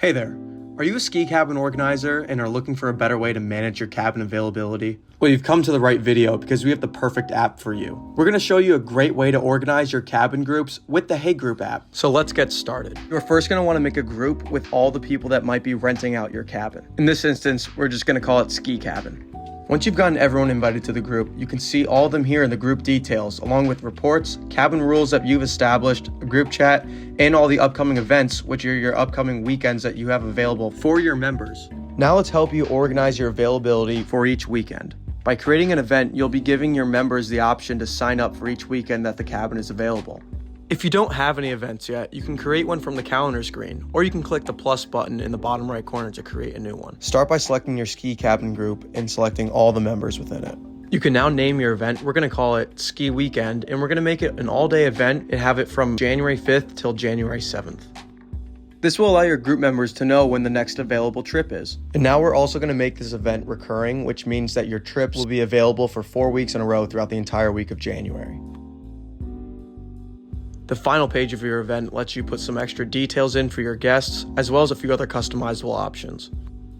Hey there, are you a ski cabin organizer and are looking for a better way to manage your cabin availability? Well, you've come to the right video because we have the perfect app for you. We're going to show you a great way to organize your cabin groups with the HeyGroup app. So let's get started. You're first going to want to make a group with all the people that might be renting out your cabin. In this instance, we're just going to call it Ski Cabin. Once you've gotten everyone invited to the group, you can see all of them here in the group details, along with reports, cabin rules that you've established, a group chat, and all the upcoming events, which are your upcoming weekends that you have available for your members. Now let's help you organize your availability for each weekend. By creating an event, you'll be giving your members the option to sign up for each weekend that the cabin is available. If you don't have any events yet, you can create one from the calendar screen, or you can click the plus button in the bottom right corner to create a new one. Start by selecting your ski cabin group and selecting all the members within it. You can now name your event. We're going to call it Ski Weekend, and we're going to make it an all-day event and have it from January 5th till January 7th. This will allow your group members to know when the next available trip is. And now we're also going to make this event recurring, which means that your trips will be available for 4 weeks in a row throughout the entire week of January. The final page of your event lets you put some extra details in for your guests, as well as a few other customizable options.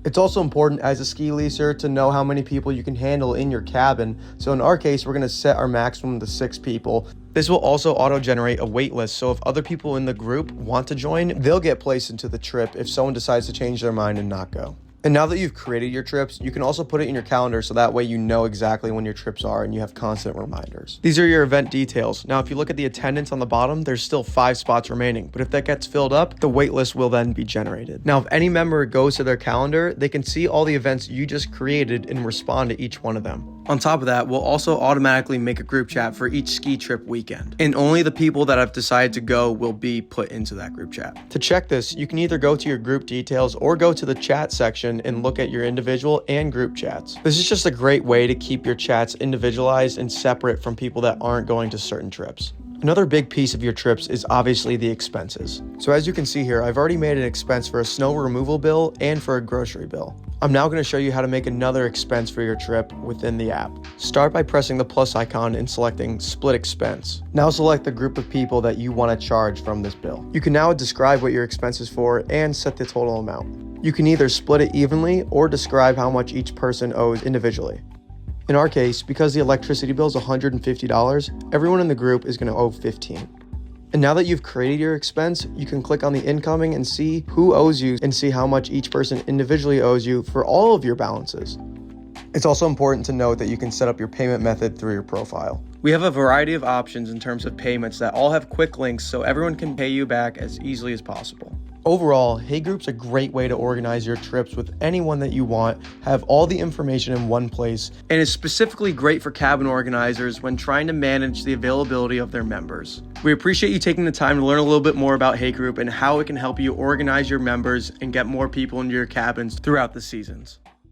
It's also important as a ski leaser to know how many people you can handle in your cabin. So in our case, we're going to set our maximum to 6 people. This will also auto-generate a wait list, so if other people in the group want to join, they'll get placed into the trip if someone decides to change their mind and not go. And now that you've created your trips, you can also put it in your calendar so that way you know exactly when your trips are and you have constant reminders. These are your event details. Now, if you look at the attendance on the bottom, there's still 5 spots remaining, but if that gets filled up, the wait list will then be generated. Now, if any member goes to their calendar, they can see all the events you just created and respond to each one of them. On top of that, we'll also automatically make a group chat for each ski trip weekend, and only the people that have decided to go will be put into that group chat. To check this, you can either go to your group details or go to the chat section and look at your individual and group chats. This is just a great way to keep your chats individualized and separate from people that aren't going to certain trips. Another big piece of your trips is obviously the expenses. So as you can see here, I've already made an expense for a snow removal bill and for a grocery bill. I'm now going to show you how to make another expense for your trip within the app. Start by pressing the plus icon and selecting Split Expense. Now select the group of people that you want to charge from this bill. You can now describe what your expense is for and set the total amount. You can either split it evenly or describe how much each person owes individually. In our case, because the electricity bill is $150, everyone in the group is going to owe $15. And now that you've created your expense, you can click on the incoming and see who owes you and see how much each person individually owes you for all of your balances. It's also important to note that you can set up your payment method through your profile. We have a variety of options in terms of payments that all have quick links so everyone can pay you back as easily as possible. Overall, HeyGroup's a great way to organize your trips with anyone that you want, have all the information in one place, and is specifically great for cabin organizers when trying to manage the availability of their members. We appreciate you taking the time to learn a little bit more about HeyGroup and how it can help you organize your members and get more people into your cabins throughout the seasons.